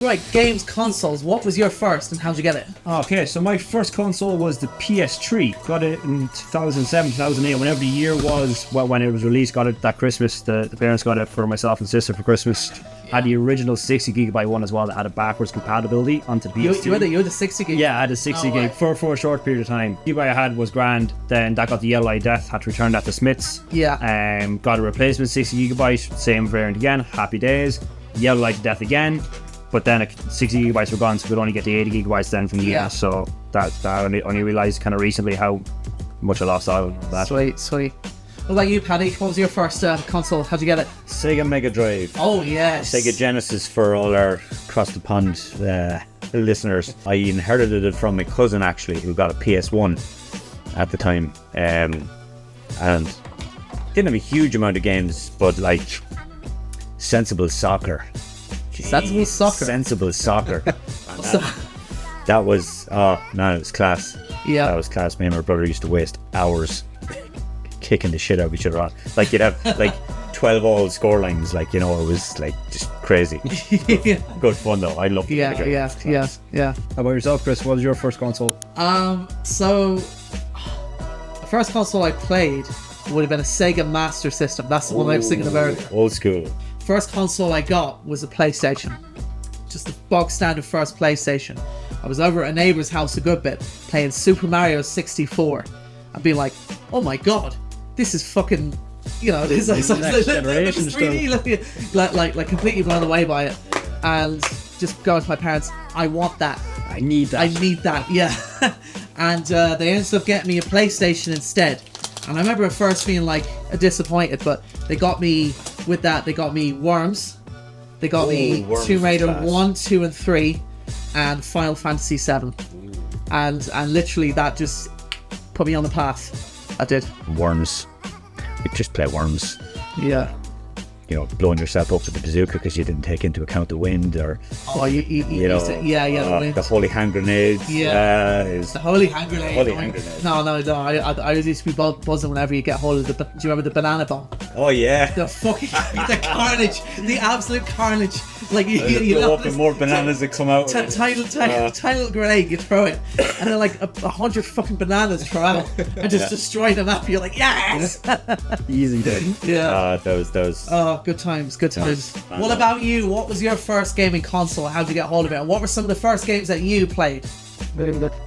Right, games, consoles. What was your first and how'd you get it? Okay, so my first console was the PS3. Got it in 2007, 2008, whenever the year was, well, when it was released. Got it that Christmas. The parents got it for myself and sister for Christmas. Had the original 60GB one as well that had a backwards compatibility onto the PS2. You had the 60 gig? Yeah, I had a 60 gig for a short period of time. The I had was grand. Then that got the Yellow Eye Death. Had to return that to Smith's. Yeah. Got a replacement 60GB, same variant again. Happy days. Yellow Eye Death again. But then 60GB were gone, so we could only get the 80GB then from the US. So that I only realised kind of recently how much I lost out on that. Sweet. What about you, Paddy? What was your first console? How'd you get it? Sega Mega Drive. Oh, yes. Sega Genesis for all our across the pond listeners. I inherited it from my cousin, actually, who got a PS1 at the time. And didn't have a huge amount of games, but like Sensible Soccer. Sensible Soccer? Sensible Soccer. That was, oh man, it was class. Yeah. That was class. Me and my brother used to waste hours kicking the shit out of each other on. Like, you'd have like 12 all score lines, like, you know, it was like just crazy. Good fun though. I loved it. Yeah. How about yourself, Chris? What was your first console? So the first console I played would have been a Sega Master System. That's the one I was thinking about. Old school. First console I got was a PlayStation. Just the bog standard first PlayStation. I was over at a neighbour's house a good bit, playing Super Mario 64. I'd be like, oh my god, this is fucking, you know, this is next generation 3D, like completely blown away by it. And just going to my parents, I want that. I need that, yeah. And they ended up getting me a PlayStation instead. And I remember at first being like disappointed, but they got me with that. They got me Worms. They got me Tomb Raider 1, 2, and 3, and Final Fantasy 7. And literally that just put me on the path. I did. Worms. We just play Worms. Yeah. You know, blowing yourself up with the bazooka because you didn't take into account the wind, or you know, the wind. The holy hand grenades. Yeah, the holy hand grenade. Holy hand grenade. No. I used to be buzzing whenever you get hold of the. Do you remember the banana bomb? Oh yeah. The fucking the carnage, the absolute carnage. Like you blow up and more bananas that come out. Tiny little grenade, you throw it, and then like 100 fucking bananas throw out and just destroy the map. You're like, yes. Easy day. Yeah. Those. Oh, good times. What about you? What was your first gaming console? How'd you get hold of it? And what were some of the first games that you played?